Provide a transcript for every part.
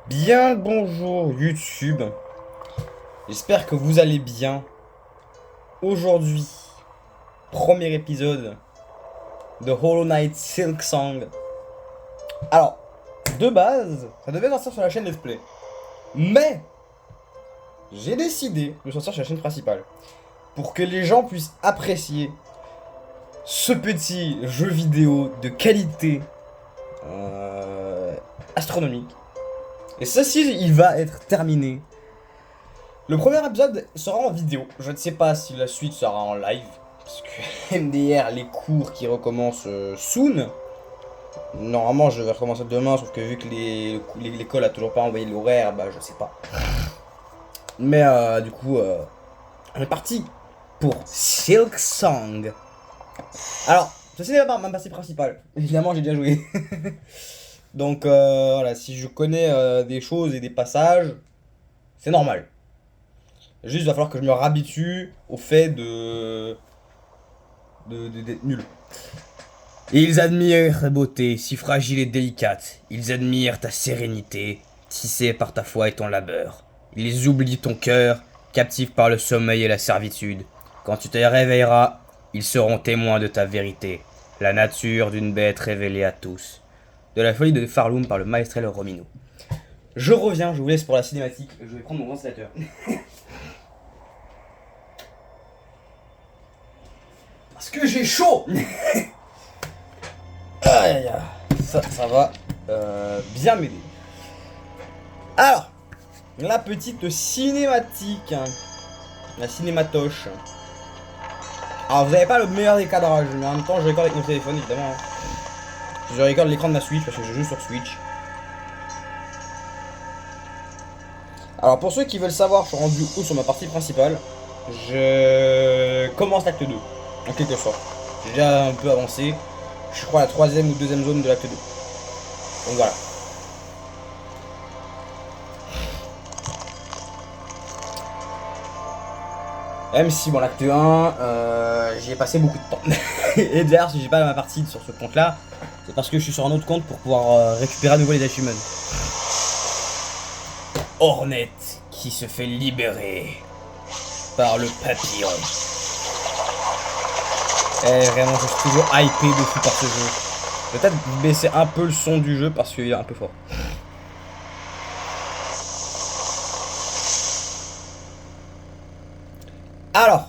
Bien le bonjour YouTube, j'espère que vous allez bien. Aujourd'hui, premier épisode de Hollow Knight Silksong. Alors, de base, ça devait sortir sur la chaîne Let's Play. Mais, j'ai décidé de sortir sur la chaîne principale. Pour que les gens puissent apprécier ce petit jeu vidéo de qualité astronomique. Et ceci, il va être terminé. Le premier épisode sera en vidéo. Je ne sais pas si la suite sera en live. Parce que MDR, les cours qui recommencent soon. Normalement, je vais recommencer demain. Sauf que vu que l'école a toujours pas envoyé l'horaire, bah je sais pas. Mais du coup, on est parti pour Silksong. Alors, ceci n'est pas ma partie principale. Évidemment, j'ai déjà joué. Donc voilà, si je connais des choses et des passages, c'est normal. Juste, il va falloir que je me réhabitue au fait d'être nul. Ils admirent ta beauté, si fragile et délicate. Ils admirent ta sérénité, tissée par ta foi et ton labeur. Ils oublient ton cœur, captif par le sommeil et la servitude. Quand tu te réveilleras, ils seront témoins de ta vérité, la nature d'une bête révélée à tous. De la folie de Farloom par le maestrel Romino. Je reviens, je vous laisse pour la cinématique. Je vais prendre mon ventilateur. Parce que j'ai chaud. Aïe aïe aïe. Ça va bien m'aider. Alors, la petite cinématique. La cinématoche. Alors, vous n'avez pas le meilleur des cadrages, mais en même temps, je regarde avec mon téléphone, évidemment. Je regarde l'écran de ma Switch parce que je joue sur Switch. Alors, pour ceux qui veulent savoir, je suis rendu où sur ma partie principale. Je commence l'acte 2, en quelque sorte. J'ai déjà un peu avancé. Je crois à la troisième ou deuxième zone de l'acte 2. Donc voilà. Même si bon l'acte 1, j'y ai passé beaucoup de temps. Et d'ailleurs si j'ai pas ma partie sur ce compte là, c'est parce que je suis sur un autre compte pour pouvoir récupérer à nouveau les achievements. Hornet qui se fait libérer par le papillon. Et vraiment je suis toujours hypé de fou par ce jeu. Peut-être baisser un peu le son du jeu parce qu'il est un peu fort. Alors,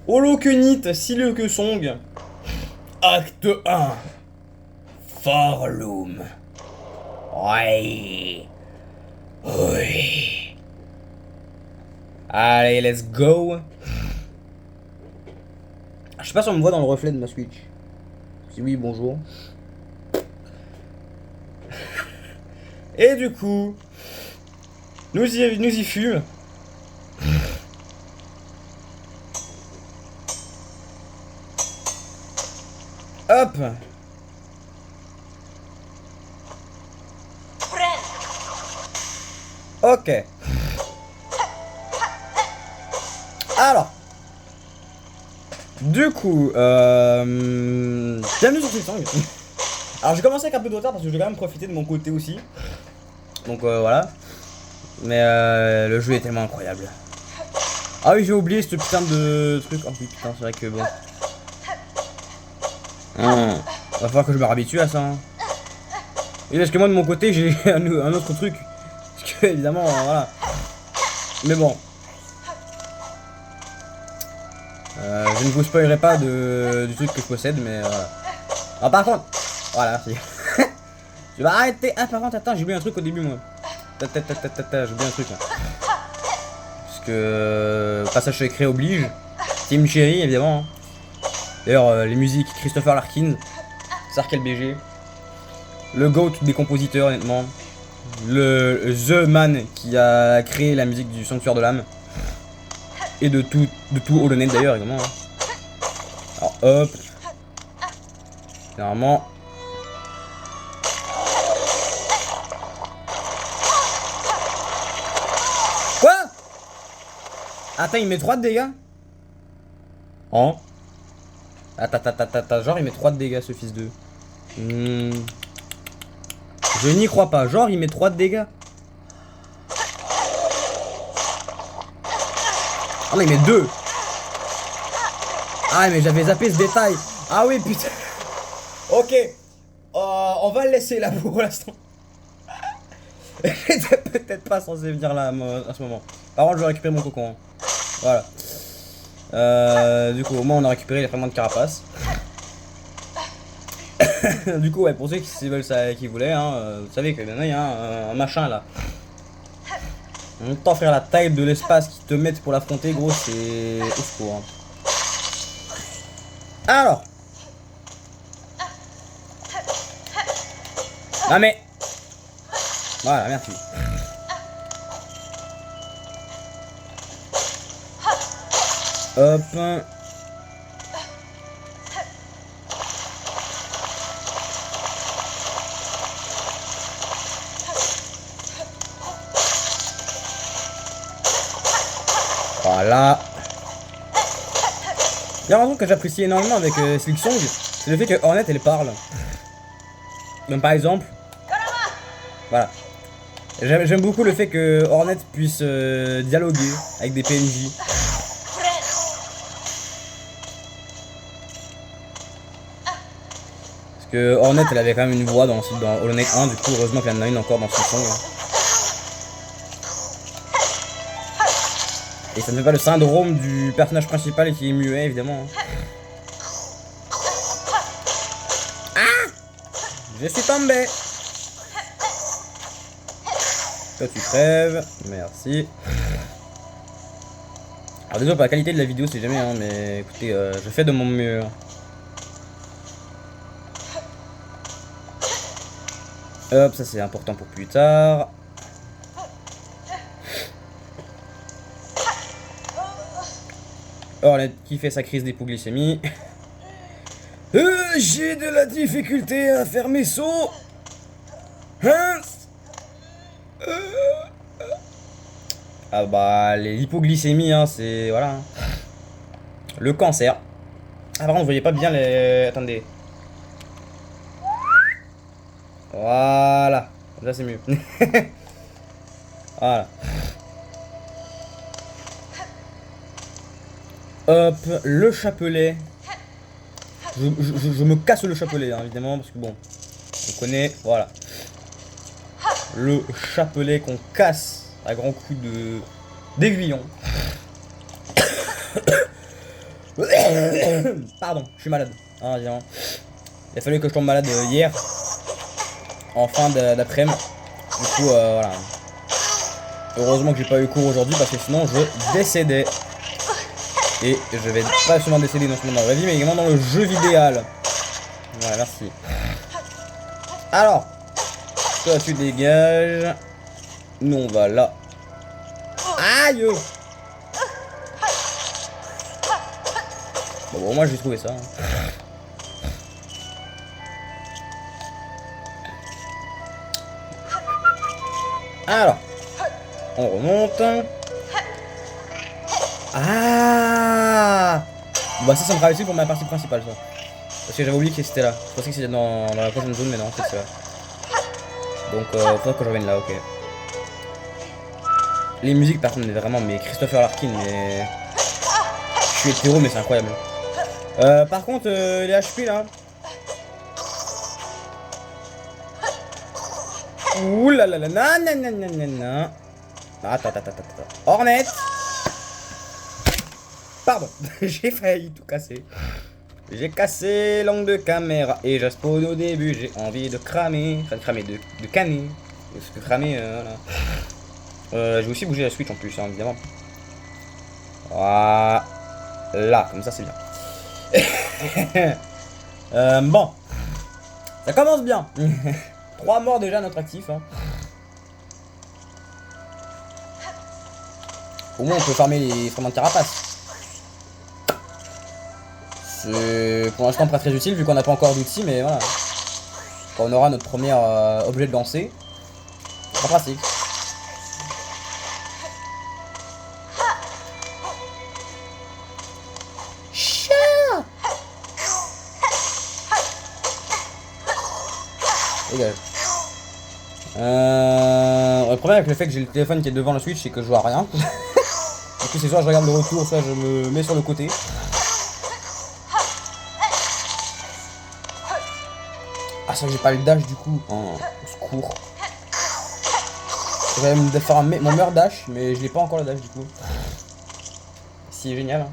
Hollow Knight Silksong, acte 1, Farloom. Ouais. Oui. Allez, let's go. Je sais pas si on me voit dans le reflet de ma Switch. Si oui, bonjour. Et du coup, nous y fûmes. Hop. Ok. Alors. Du coup, bienvenue sur Silksong. Alors j'ai commencé avec un peu de retard parce que j'ai quand même profité de mon côté aussi. Donc voilà. Mais le jeu est tellement incroyable. Ah oui, j'ai oublié ce putain de truc. Oh oui, putain, c'est vrai que bon. Va falloir que je me réhabitue à ça. Hein. Et parce que moi de mon côté j'ai un autre truc. Parce que évidemment, voilà. Mais bon. Je ne vous spoilerai pas du truc que je possède, mais voilà. Ah par contre, voilà, si. Je vais arrêter. Ah par contre, attends, j'ai oublié un truc au début moi. J'ai oublié un truc là. Parce que passage secret oblige. Team Cherry évidemment. D'ailleurs les musiques Christopher Larkin, Sarkel BG. Le GOAT des compositeurs honnêtement. The Man qui a créé la musique du Sanctuaire de l'âme. Et de tout Hollow Knight d'ailleurs également. Hein. Alors hop. Normalement. Quoi? Attends, il met 3 de dégâts? Hein? Attends, genre il met 3 de dégâts ce fils de... Je n'y crois pas. Genre, il met 3 de dégâts. Ah non, il met 2. Ah, mais j'avais zappé ce détail. Ah oui, putain. Ok. On va le laisser là pour l'instant. J'étais peut-être pas censé venir là à ce moment. Par contre, je vais récupérer mon cocon. Hein. Voilà. Du coup, au moins, on a récupéré les fragments de carapace. Du coup, ouais, pour ceux qui veulent ça, qui voulaient, hein, vous savez que maintenant il y a un machin là. En même temps, frère, la taille de l'espace qu'ils te mettent pour l'affronter, gros, c'est au secours. Hein. Alors. Ah mais. Voilà, merci. Hop. Voilà. Il y a un truc que j'apprécie énormément avec Silksong, c'est le fait que Hornet elle parle. Donc par exemple, voilà. J'aime beaucoup le fait que Hornet puisse dialoguer avec des PNJ. Parce que Hornet elle avait quand même une voix dans Hollow Knight 1, du coup heureusement qu'il y en a une encore dans Silksong. Et ça ne fait pas le syndrome du personnage principal qui est muet évidemment. Ah! Je suis tombé! Toi tu crèves, merci. Alors désolé pour la qualité de la vidéo si jamais, hein, mais écoutez, je fais de mon mieux. Hop, ça c'est important pour plus tard. Hornet qui fait sa crise d'hypoglycémie. J'ai de la difficulté à faire mes sauts. Hein? Ah bah l'hypoglycémie hein, c'est voilà. Hein. Le cancer. Ah par contre vous voyez pas bien les. Attendez. Voilà. Là c'est mieux. Voilà. Hop, le chapelet. Je me casse le chapelet, hein, évidemment, parce que bon, on connaît, voilà. Le chapelet qu'on casse à grands coups d'aiguillon. Pardon, je suis malade. Hein, évidemment. Il a fallu que je tombe malade hier, en fin d'après-midi. Du coup, voilà. Heureusement que j'ai pas eu cours aujourd'hui, parce que sinon je décédais. Et je vais pas seulement décéder non seulement dans la vie, mais également dans le jeu vidéo. Voilà, merci. Alors, toi tu dégages. Nous on va là. Aïe! Bon, moi j'ai trouvé ça. Hein. Alors, on remonte. Ah! Bah ça me fera utile pour ma partie principale ça. Parce que j'avais oublié que c'était là. Je pensais que c'était dans la prochaine zone mais non c'est ça. Donc faudra que je revienne là, ok. Les musiques par contre mais vraiment mais Christopher Larkin mais. Je suis hétéro mais c'est incroyable. Par contre les HP là. Ouh là là là non. Attends. Hornet. Pardon, j'ai failli tout casser. J'ai cassé l'angle de caméra et j'aspawn au début. J'ai envie de cramer, enfin de cramer, de canner. Parce que cramer, voilà. J'ai aussi bougé la Switch en plus, hein, évidemment. Voilà, comme ça c'est bien. Bon, ça commence bien. 3 morts déjà à notre actif. Hein. Au moins on peut farmer les fragments de carapace. C'est pour l'instant pas très utile vu qu'on n'a pas encore d'outils, mais voilà. Quand on aura notre premier objet de lancer, c'est pas pratique. Chat! Dégage. Le problème avec le fait que j'ai le téléphone qui est devant le Switch, c'est que je vois rien. Du coup, c'est soit je regarde le retour, soit je me mets sur le côté. Ah, c'est vrai que j'ai pas le dash du coup. Oh, au secours. Je vais me faire mon meilleur dash, mais je l'ai pas encore le dash du coup. C'est génial. Hein.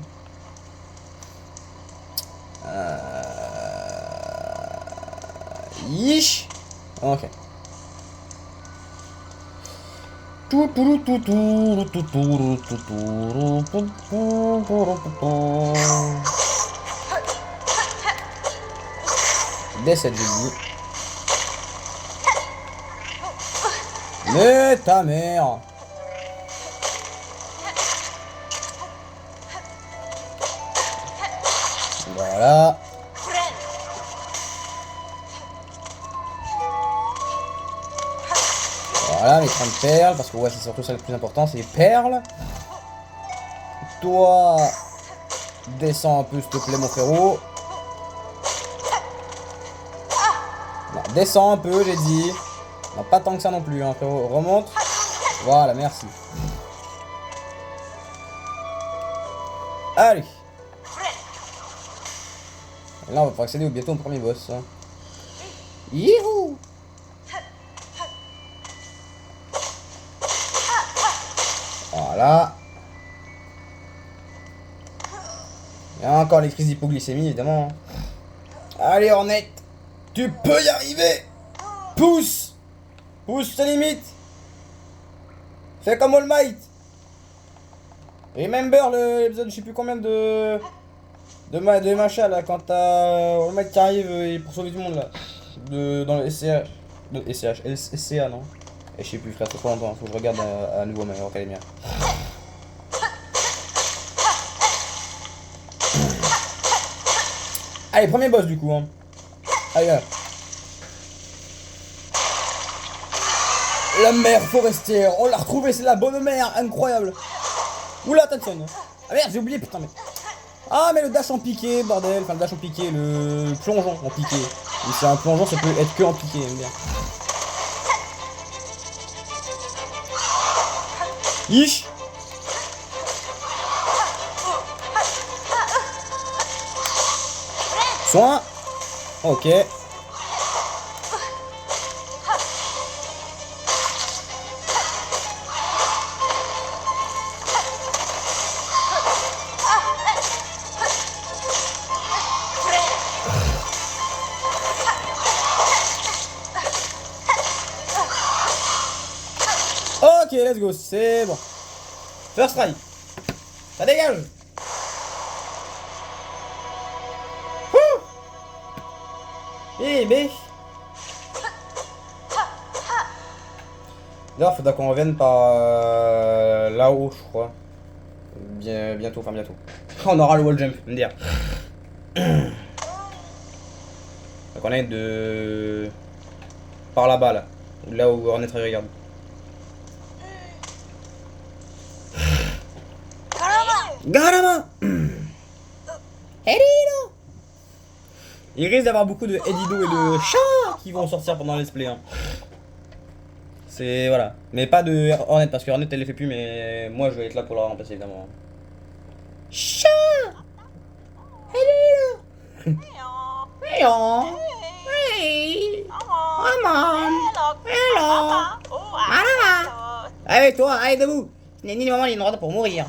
Yish. Ok. D7 j'ai dit. Mais ta mère. Voilà. Voilà mes 30 perles, parce que ouais c'est surtout ça le plus important, c'est les perles. Toi, descends un peu s'il te plaît mon frérot. Non, descends un peu j'ai dit. Non, pas tant que ça non plus hein frérot, remonte. Voilà, merci. Allez. Et là on va pouvoir accéder bientôt au premier boss. Hein. Youhou. Voilà. Il y a encore les crises d'hypoglycémie évidemment. Allez Hornet, tu peux y arriver. Pousse. Pousse tes limites. Fais comme All Might. Remember l'épisode je sais plus combien de machin là quand t'as All Might qui arrive pour sauver du monde là. Dans le SCH. SCA non. Et je sais plus frère, c'est trop longtemps, faut que je regarde à nouveau My Hero Academia. Allez, premier boss du coup hein. Allez là. La mère forestière, on l'a retrouvée, c'est la bonne mère, incroyable. Oula, attention. Ah merde, j'ai oublié, putain mais... Ah mais le dash en piqué, bordel, enfin le dash en piqué, le plongeon en piqué. Et c'est un plongeon, ça peut être que en piqué, j'aime bien. Yish. Soin. Ok. Ok, let's go, c'est bon. First try. Ça dégage. Eh bé. D'ailleurs, faudra qu'on revienne par là-haut, je crois. Bientôt, enfin bientôt. On aura le wall jump, me dire. Donc on est de... par là-bas, là. Là où Hornet regarde. Garama. Edido. Il risque d'avoir beaucoup de Edido et de chats qui vont sortir pendant le let's play. Hein. C'est... voilà. Mais pas de Hornet, parce que Hornet elle les fait plus, mais moi je vais être là pour la remplacer évidemment. Chat. Edido. Hello. Hey. Maman. Hello. Maman. Allez toi, allez debout. Nenni, maman il est en droit pour mourir.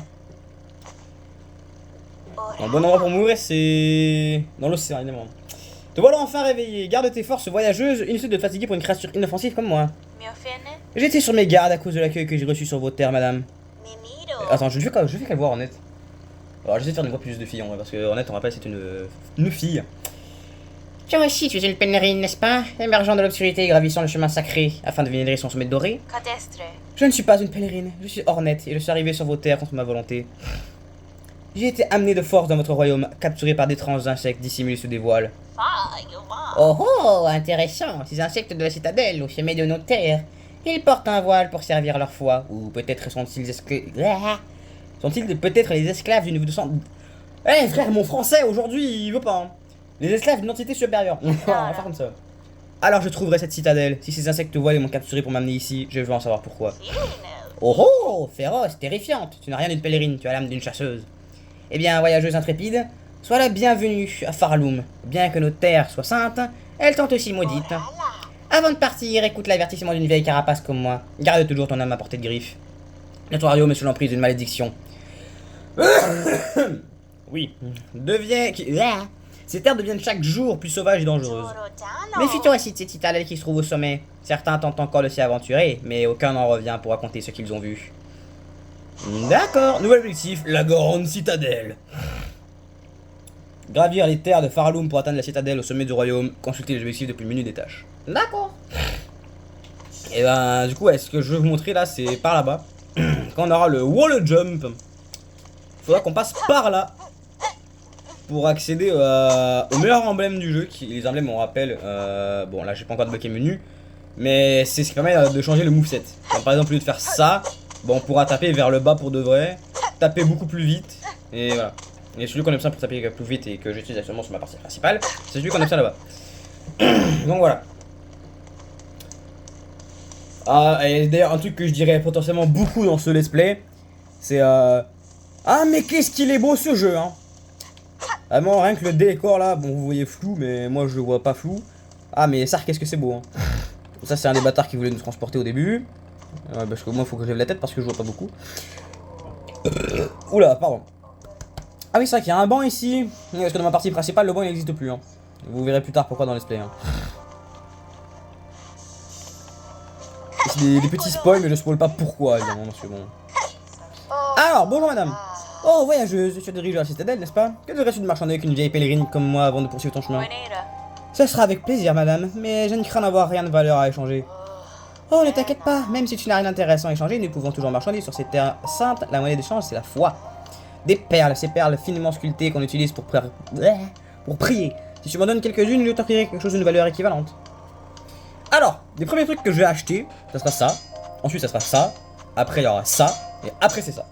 Un bon endroit pour mourir, c'est dans l'océan, évidemment. Te voilà enfin réveillé. Garde tes forces voyageuses. Inutile de te fatiguer pour une créature inoffensive comme moi. J'étais sur mes gardes à cause de l'accueil que j'ai reçu sur vos terres, madame. Attends, je fais qu'elle voit Hornet. Alors, j'essaie de faire une voix plus de fille en vrai, parce que Hornet, on rappelle, c'est une fille. Toi aussi, tu es une pèlerine, n'est-ce pas? Émergeant de l'obscurité et gravissant le chemin sacré afin de vénérer son sommet doré. Je ne suis pas une pèlerine, je suis Hornet et je suis arrivé sur vos terres contre ma volonté. J'ai été amené de force dans votre royaume, capturé par d'étranges insectes dissimulés sous des voiles. Oh oh, intéressant. Ces insectes de la citadelle, au sommet de nos terres, ils portent un voile pour servir leur foi. Ou peut-être sont-ils peut-être les esclaves d'une... Eh frère, mon français aujourd'hui, il veut pas. Hein. Les esclaves d'une entité supérieure. On va faire comme ça. Alors je trouverai cette citadelle. Si ces insectes voilés m'ont capturé pour m'amener ici, je veux en savoir pourquoi. Oh oh, féroce, terrifiante. Tu n'as rien d'une pèlerine, tu as l'âme d'une chasseuse. Eh bien, voyageuse intrépide, sois la bienvenue à Farloum. Bien que nos terres soient saintes, elles sont aussi maudites. Avant de partir, écoute l'avertissement d'une vieille carapace comme moi. Garde toujours ton âme à portée de griffe. Notre royaume est sous l'emprise d'une malédiction. Oui. Ces terres deviennent chaque jour plus sauvages et dangereuses. Méfie-toi aussi de ces citadelles qui se trouvent au sommet. Certains tentent encore de s'y aventurer, mais aucun n'en revient pour raconter ce qu'ils ont vu. D'accord, nouvel objectif, la grande citadelle. Gravir les terres de Farloum pour atteindre la citadelle au sommet du royaume. Consulter les objectifs depuis le menu des tâches. D'accord. Et ben, du coup, ce que je vais vous montrer là, c'est par là-bas. Quand on aura le wall jump, faudra qu'on passe par là pour accéder au meilleur emblème du jeu. Les emblèmes, on rappelle, bon là j'ai pas encore débloqué le menu, mais c'est ce qui permet de changer le moveset. Comme par exemple, au lieu de faire ça, bon, on pourra taper vers le bas pour de vrai, taper beaucoup plus vite, et voilà. Et celui qu'on aime ça pour taper plus vite et que j'utilise actuellement sur ma partie principale, c'est celui qu'on aime ça là-bas. Donc voilà. Ah, et d'ailleurs, un truc que je dirais potentiellement beaucoup dans ce let's play, c'est ah, mais qu'est-ce qu'il est beau ce jeu, hein! Vraiment, rien que le décor là, bon, vous voyez flou, mais moi je le vois pas flou. Ah, mais ça, qu'est-ce que c'est beau, hein! Ça, c'est un des bâtards qui voulait nous transporter au début. Parce que moi, il faut que je lève la tête parce que je vois pas beaucoup. Oula, pardon. Ah oui, c'est vrai qu'il y a un banc ici. Parce que dans ma partie principale, le banc il n'existe plus, hein. Vous verrez plus tard pourquoi dans le let's play, hein. C'est des petits spoils, mais je spoil pas pourquoi, évidemment, parce que bon. Alors, bonjour madame. Oh, voyageuse, je suis dirigé à la citadelle, n'est-ce pas? Que devrais-tu de marchander avec une vieille pèlerine comme moi avant de poursuivre ton chemin? Ce sera avec plaisir, madame, mais je ne crains d'avoir rien de valeur à échanger. Oh, ne t'inquiète pas, même si tu n'as rien d'intéressant à échanger, nous pouvons toujours marchander sur ces terres saintes. La monnaie d'échange, c'est la foi. Des perles, ces perles finement sculptées qu'on utilise pour prier. Si tu m'en donnes quelques-unes, je t'offrirai quelque chose d'une valeur équivalente. Alors, les premiers trucs que je vais acheter, ça sera ça. Ensuite, ça sera ça. Après, il y aura ça. Et après, c'est ça.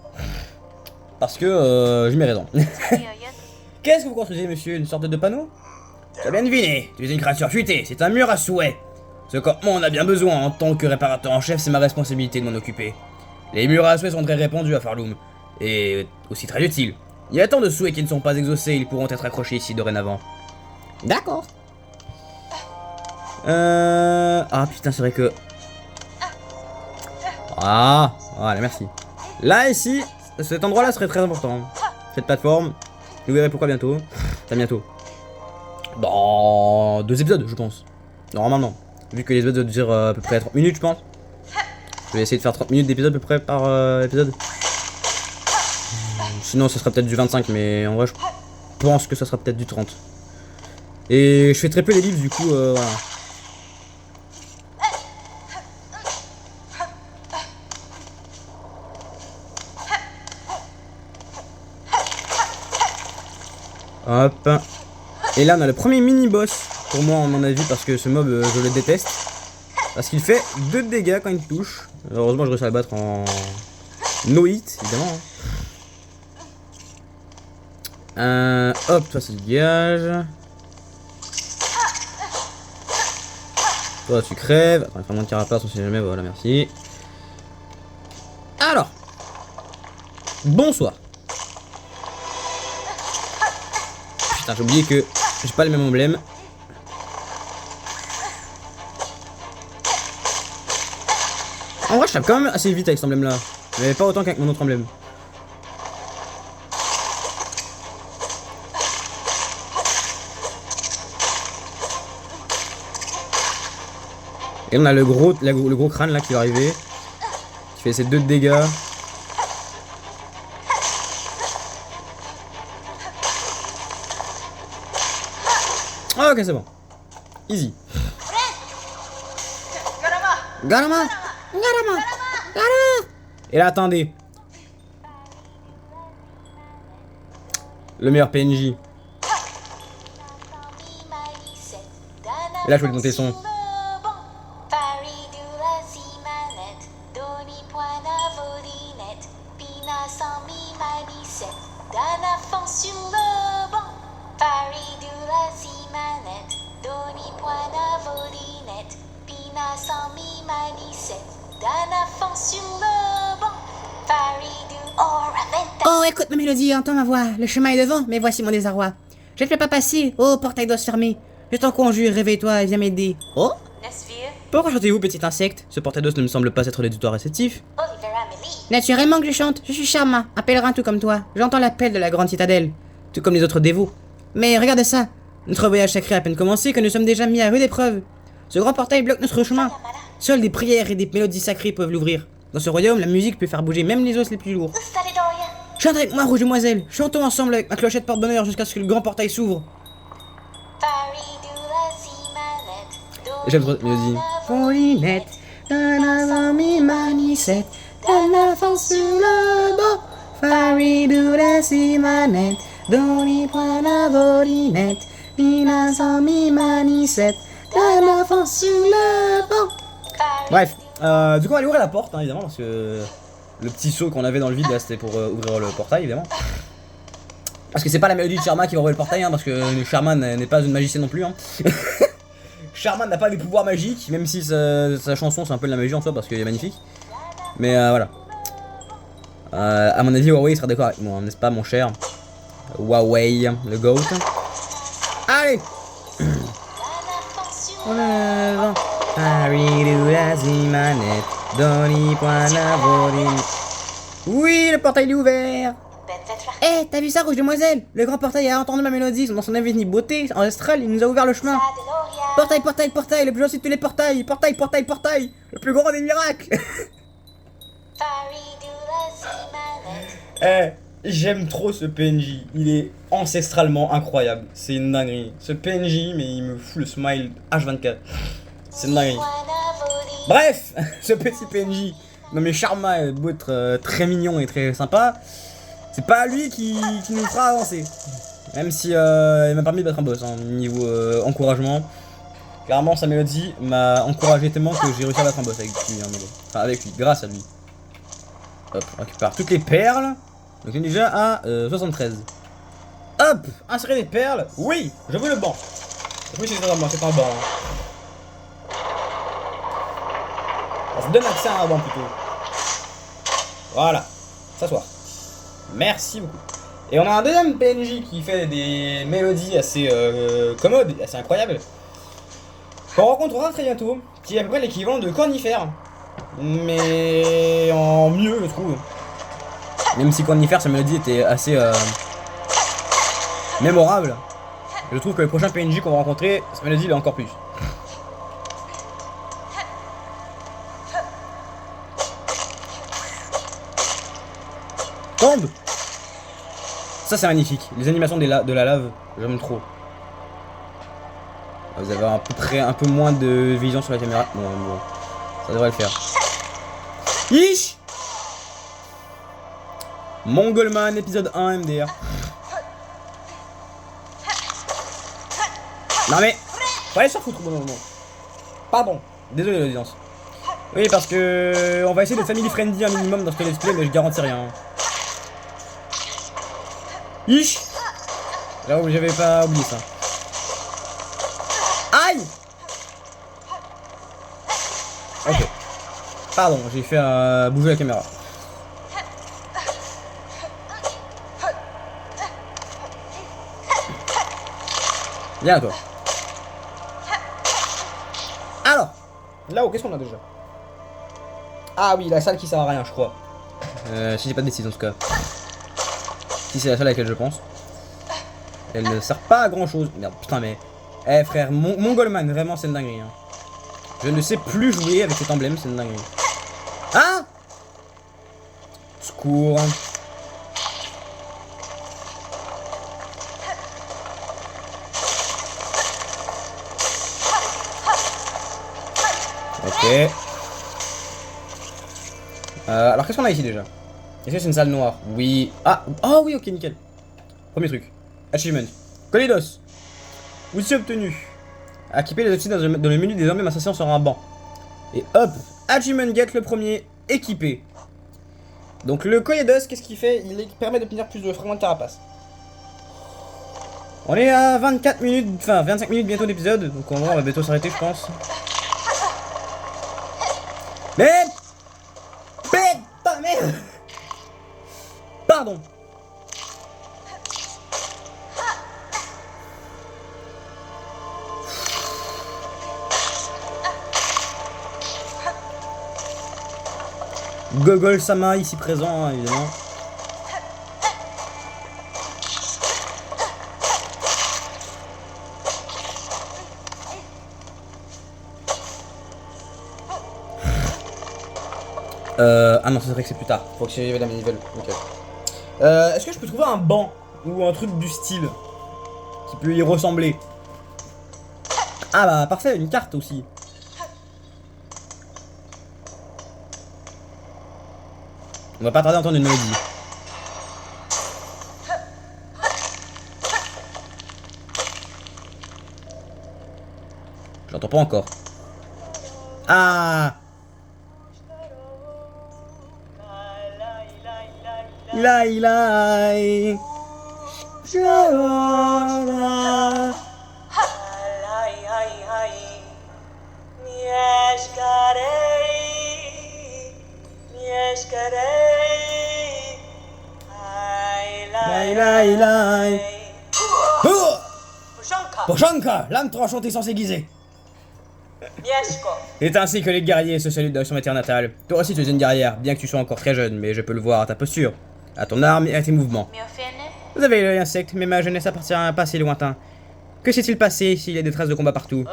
Parce que j'ai mes raisons. Qu'est-ce que vous construisez, monsieur? Une sorte de panneau? Tu as bien deviné, tu es une créature futée, c'est un mur à souhait. Ce campement en a bien besoin, en tant que réparateur en chef, c'est ma responsabilité de m'en occuper. Les murs à souhait sont très répandus à Farloum, et aussi très utiles. Il y a tant de souhaits qui ne sont pas exaucés, ils pourront être accrochés ici dorénavant. D'accord. Ah putain, c'est vrai que... Ah, voilà, merci. Là, ici, cet endroit-là serait très important. Cette plateforme, vous verrez pourquoi bientôt. Enfin, bientôt. Dans 2 épisodes, je pense. Normalement, non. Vu que les épisodes doivent durer à peu près 30 minutes, je pense. Je vais essayer de faire 30 minutes d'épisode à peu près par épisode. Sinon, ça sera peut-être du 25, mais en vrai, je pense que ça sera peut-être du 30. Et je fais très peu les livres, du coup, voilà. Hop. Et là on a le premier mini-boss pour moi à mon avis parce que ce mob je le déteste. Parce qu'il fait 2 dégâts quand il touche. Heureusement je réussis à le battre en no hit évidemment. Hop, toi ça dégage. Toi tu crèves. Attends, il faut moins de carapace on sait jamais, voilà merci. Alors. Bonsoir. Putain, j'ai oublié que j'ai pas le même emblème. En vrai, je tape quand même assez vite avec cet emblème là. Mais pas autant qu'avec mon autre emblème. Et on a le gros crâne là qui va arriver. Qui fait ses 2 dégâts. Ah, ok, c'est bon. Easy. Garama. Et là, attendez. Le meilleur PNJ. Et là, je peux monter le son. Paris de la Simanette, Doni Point Oh, écoute ma mélodie, entends ma voix. Le chemin est devant, mais voici mon désarroi. Je ne te fais pas passer. Oh, portail d'os fermé. Je t'en conjure, réveille-toi et viens m'aider. Oh? Pourquoi chantez-vous, petit insecte? Ce portail d'os ne me semble pas être l'auditoire réceptif. Naturellement que je chante. Je suis Charmin, un pèlerin tout comme toi. J'entends l'appel de la grande citadelle, tout comme les autres dévots. Mais regarde ça. Notre voyage sacré a à peine commencé que nous sommes déjà mis à rude épreuve. Ce grand portail bloque notre chemin. Seules des prières et des mélodies sacrées peuvent l'ouvrir. Dans ce royaume, la musique peut faire bouger même les os les plus lourds. Chante avec moi, rouge demoiselle. Chantons ensemble avec ma clochette porte-bonheur jusqu'à ce que le grand portail s'ouvre. J'aime trop cette mélodie. Paulinette, mi manicette, la force sur le banc. Faridou si manette, doni point la volinette, mi manicette, la force sur le banc. Bref, du coup on va aller ouvrir la porte, hein, évidemment, parce que le petit saut qu'on avait dans le vide là c'était pour ouvrir le portail, évidemment. Parce que c'est pas la mélodie de Charmin qui va ouvrir le portail, hein, parce que Charmin n'est pas une magicienne non plus. Hein. Charmin n'a pas des pouvoirs magiques, même si sa chanson c'est un peu de la magie en soi parce qu'elle est magnifique. Mais voilà. À mon avis, Huawei sera d'accord avec moi, n'est-ce pas, mon cher Huawei, le GOAT. Allez. On avance. Oui, le portail est ouvert. Eh, t'as vu ça, rouge demoiselle? Le grand portail a entendu ma mélodie dans son infinie beauté ancestrale, il nous a ouvert le chemin. Portail, portail, portail, le plus gentil de tous les portails. Portail, portail, portail, le plus grand des miracles. Eh, j'aime trop ce PNJ. Il est ancestralement incroyable. C'est une dinguerie. Ce PNJ, mais il me fout le smile H24. C'est une dinguerie. Bref, ce petit PNJ, nommé Charmin, est beau être très mignon et très sympa. C'est pas lui qui nous fera avancer. Même si il m'a permis de battre un boss, hein, niveau encouragement. Clairement, sa mélodie m'a encouragé tellement que j'ai réussi à battre un boss avec lui. Hein, enfin, avec lui, grâce à lui. Hop, on récupère toutes les perles. Donc on est déjà à 73. Hop, insérer des perles. Oui, je veux le banc. Oui, c'est un banc, c'est un banc. Hein. Ça se donne accès à un banc plutôt. Voilà, s'asseoir. Merci beaucoup. Et on a un deuxième PNJ qui fait des mélodies assez commodes, assez incroyables. Qu'on rencontrera très bientôt, qui est à peu près l'équivalent de Cornifère. Mais en mieux, je trouve. Même si Cornifère, sa mélodie était assez mémorable. Je trouve que le prochain PNJ qu'on va rencontrer, sa mélodie l'est encore plus. Tombe. Ça c'est magnifique. Les animations de la lave, j'aime trop. Vous avez à peu près un peu moins de vision sur la caméra. Bon, ça devrait le faire. Ish. Mongolman épisode 1 MDR. Non mais, faut aller se foutre au bon moment. Pardon, désolé l'audience. Oui parce que on va essayer de family friendly un minimum dans ce let's play, mais je garantis rien. Ish. J'avoue, j'avais pas oublié ça. Aïe. Ok. Pardon, j'ai fait bouger la caméra. Viens toi. Alors, là-haut, qu'est-ce qu'on a déjà? Ah oui, la salle qui sert à rien, je crois. Si j'ai pas de bêtises en tout cas. Si c'est la salle à laquelle je pense. Elle ne sert pas à grand chose. Merde, putain, mais. Eh frère, Mongolman, vraiment c'est une dinguerie. Hein. Je ne sais plus jouer avec cet emblème, c'est une dinguerie. Hein? Secours. Ok. Alors qu'est-ce qu'on a ici déjà? Est-ce que c'est une salle noire? Oui. Ah, oh oui, ok, nickel. Premier truc. Achievement. Colidos. Outil obtenu. Équiper les outils dans le menu des emblèmes associés sur un banc. Et hop. Achievement get le premier. Équipé. Donc le Colidos, qu'est-ce qu'il fait? Il permet d'obtenir plus de fragments de carapace. On est à 24 minutes, enfin 25 minutes bientôt d'épisode. Donc en vrai on va bientôt s'arrêter je pense. Mais putain, merde. Pardon. Gogol Sama ici présent, hein, évidemment. Ah non, c'est vrai que c'est plus tard. Faut que j'y la manivelle. Ok. Est-ce que je peux trouver un banc ou un truc du style qui peut y ressembler? Ah bah parfait, une carte aussi. On va pas tarder à entendre une mélodie. J'entends pas encore. Ah! Lai lai. Lai lai lai. Poshanka, l'âme tranchante et sans s'aiguiser. C'est ainsi que les guerriers se salutent sur ma terre natale. Toi aussi tu es une guerrière, bien que tu sois encore très jeune, mais je peux le voir à ta posture, à ton arme et à tes mouvements. Vous avez l'œil insecte, mais ma jeunesse appartient à un passé lointain. Que s'est-il passé s'il y a des traces de combat partout?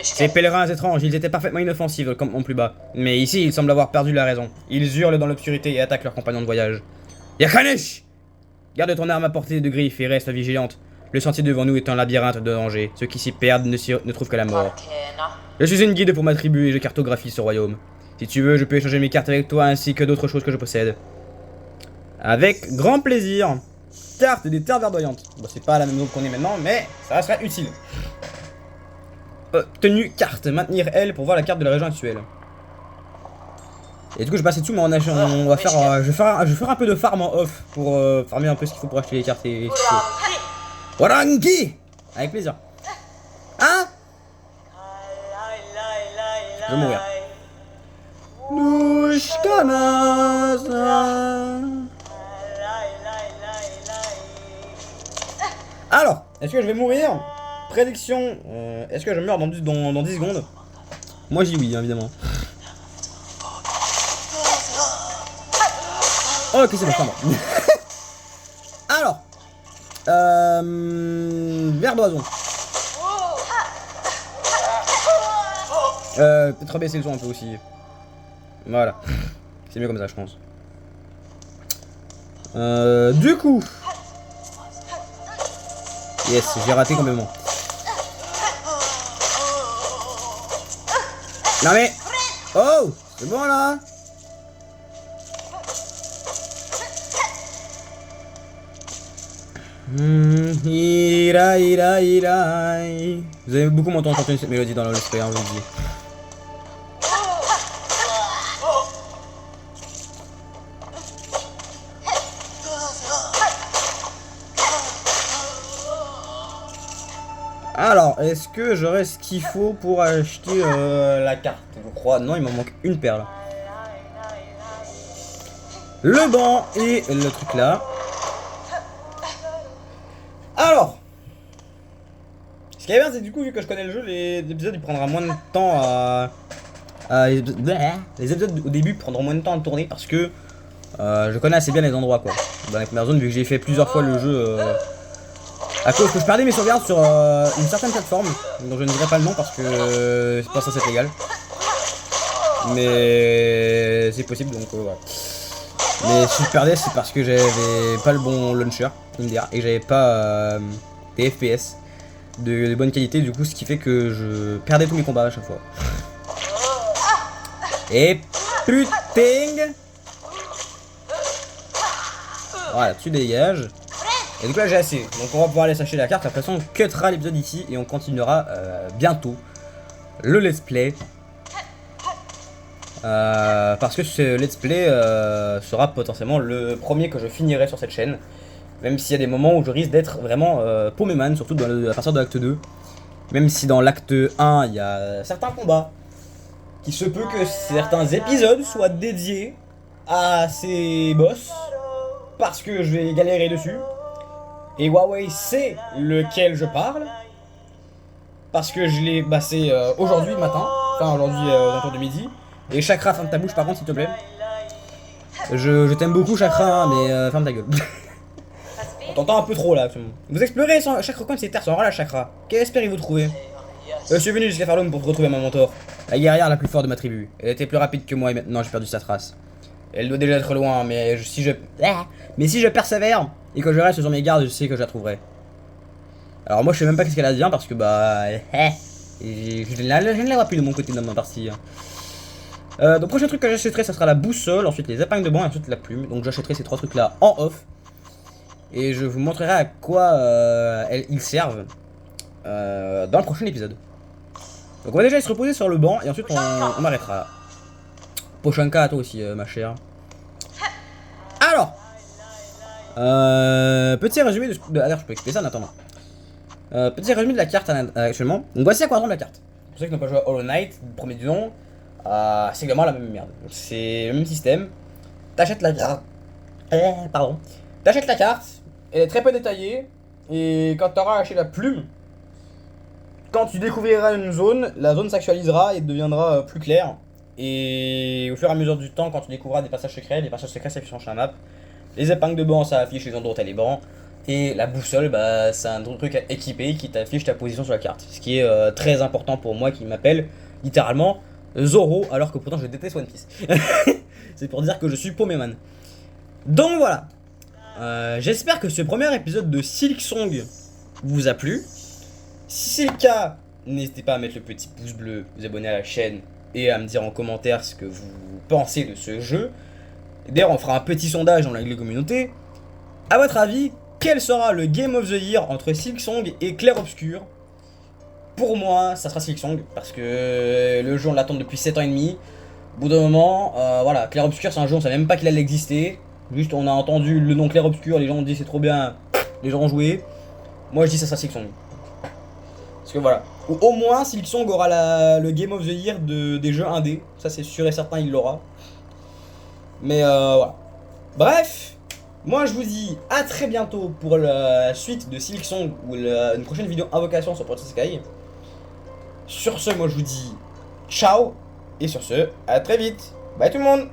Ces pèlerins étranges, ils étaient parfaitement inoffensifs comme mon plus bas. Mais ici, ils semblent avoir perdu la raison. Ils hurlent dans l'obscurité et attaquent leurs compagnons de voyage. Yakanesh! Garde ton arme à portée de griffes et reste vigilante. Le sentier devant nous est un labyrinthe de dangers. Ceux qui s'y perdent ne trouvent que la mort. Je suis une guide pour ma tribu et je cartographie ce royaume. Si tu veux, je peux échanger mes cartes avec toi ainsi que d'autres choses que je possède. Avec grand plaisir. Carte des terres verdoyantes. Bon, c'est pas la même zone qu'on est maintenant, mais ça resterait utile. Tenue carte. Maintenir L pour voir la carte de la région actuelle. Et du coup, je vais passer dessus, mais on va faire, je vais faire un peu de farm en off pour farmer un peu ce qu'il faut pour acheter les cartes et ce qu'il faut. Warangi! Avec plaisir. Hein? Je vais mourir. Alors, est-ce que je vais mourir? Prédiction, est-ce que je meurs dans 10 secondes? Moi j'y oui, évidemment. Oh, ok, c'est bon, pardon. Alors, verre d'oison. Peut-être baisser le son un peu aussi. Voilà. C'est mieux comme ça, je pense. Du coup. Yes, j'ai raté complètement. Non mais. Oh, c'est bon là. Ira ira ira. Vous avez beaucoup entendu chanter cette mélodie dans le let's play, hein, je vous le dis. Alors, est-ce que j'aurai ce qu'il faut pour acheter la carte? Je crois, non, il m'en manque une perle. Le banc et le truc là. Alors, ce qui est bien, c'est du coup, vu que je connais le jeu, les épisodes il prendra moins de temps les épisodes au début prendront moins de temps à tourner parce que je connais assez bien les endroits quoi. Dans les premières zones, vu que j'ai fait plusieurs fois le jeu à cause que je perdais mes sauvegardes sur une certaine plateforme, dont je ne dirai pas le nom parce que c'est pas censé être légal. Mais c'est possible donc voilà. Mais si je perdais, c'est parce que j'avais pas le bon launcher, MDR, et j'avais pas des FPS de bonne qualité, du coup, ce qui fait que je perdais tous mes combats à chaque fois. Et putain! Voilà, tu dégages. Et donc là, j'ai assez. Donc on va pouvoir aller s'acheter la carte. Après ça, on cuttera l'épisode ici et on continuera bientôt le let's play. Parce que ce let's play sera potentiellement le premier que je finirai sur cette chaîne. Même s'il y a des moments où je risque d'être vraiment paumé man, surtout à partir de l'acte 2. Même si dans l'acte 1 il y a certains combats qu'il se peut que certains épisodes soient dédiés à ces boss, parce que je vais galérer dessus. Et Huawei sait lequel je parle, parce que je l'ai passé aujourd'hui matin, enfin aujourd'hui aux alentours de midi. Et Chakra, ferme ta bouche par contre s'il te plaît. Je t'aime beaucoup Chakra, mais ferme ta gueule. On t'entend un peu trop là actuellement. Vous explorez chaque recoin de ces terres sans relâche Chakra. Qu'espérez-vous trouver? Je suis venu jusqu'à Farlum pour retrouver ma mentor, la guerrière la plus forte de ma tribu. Elle était plus rapide que moi et maintenant j'ai perdu sa trace. Elle doit déjà être loin, mais si je persévère et que je reste sur mes gardes, je sais que je la trouverai. Alors moi je sais même pas qu'est-ce qu'elle a dit parce que bah je ne la vois plus de mon côté dans ma partie. Donc prochain truc que j'achèterai ça sera la boussole, ensuite les épingles de banc et ensuite la plume. Donc j'achèterai ces trois trucs là en off. Et je vous montrerai à quoi ils servent dans le prochain épisode. Donc on va déjà se reposer sur le banc et ensuite on arrêtera là. Pochanka à toi aussi ma chère. Alors petit résumé de... Alors je peux expliquer ça en attendant. Petit résumé de la carte actuellement. Donc voici à quoi ressemble la carte. Pour ceux qui n'ont pas joué à Hollow Knight, premier du nom, c'est également la même merde. C'est le même système. T'achètes la carte. Pardon. T'achètes la carte, elle est très peu détaillée. Et quand t'auras acheté la plume, quand tu découvriras une zone, la zone s'actualisera et deviendra plus claire. Et au fur et à mesure du temps, quand tu découvriras des passages secrets, les passages secrets s'affichent sur la map. Les épingles de banc, ça affiche les endroits où t'as les bancs. Et la boussole, bah, c'est un truc à équiper qui t'affiche ta position sur la carte. Ce qui est très important pour moi qui m'appelle littéralement Zoro, alors que pourtant je déteste One Piece. C'est pour dire que je suis Poméman. Donc voilà. J'espère que ce premier épisode de Silksong vous a plu. Si c'est le cas, n'hésitez pas à mettre le petit pouce bleu, vous abonner à la chaîne et à me dire en commentaire ce que vous pensez de ce jeu. D'ailleurs, on fera un petit sondage dans la communauté. A votre avis, quel sera le Game of the Year entre Silksong et Clair Obscur? Pour moi, ça sera Silksong, parce que le jeu, on l'attend depuis 7 ans et demi. Au bout d'un moment, voilà, Clair Obscur, c'est un jeu, on savait même pas qu'il allait exister. Juste, on a entendu le nom Clair Obscur, les gens ont dit c'est trop bien, les gens ont joué. Moi, je dis ça sera Silksong. Parce que voilà, au moins Silksong aura le Game of the Year des jeux indés. Ça, c'est sûr et certain, il l'aura. Mais voilà. Bref, moi je vous dis à très bientôt pour la suite de Silksong ou une prochaine vidéo invocation sur Princess Sky. Sur ce, moi je vous dis ciao. Et sur ce, à très vite. Bye tout le monde.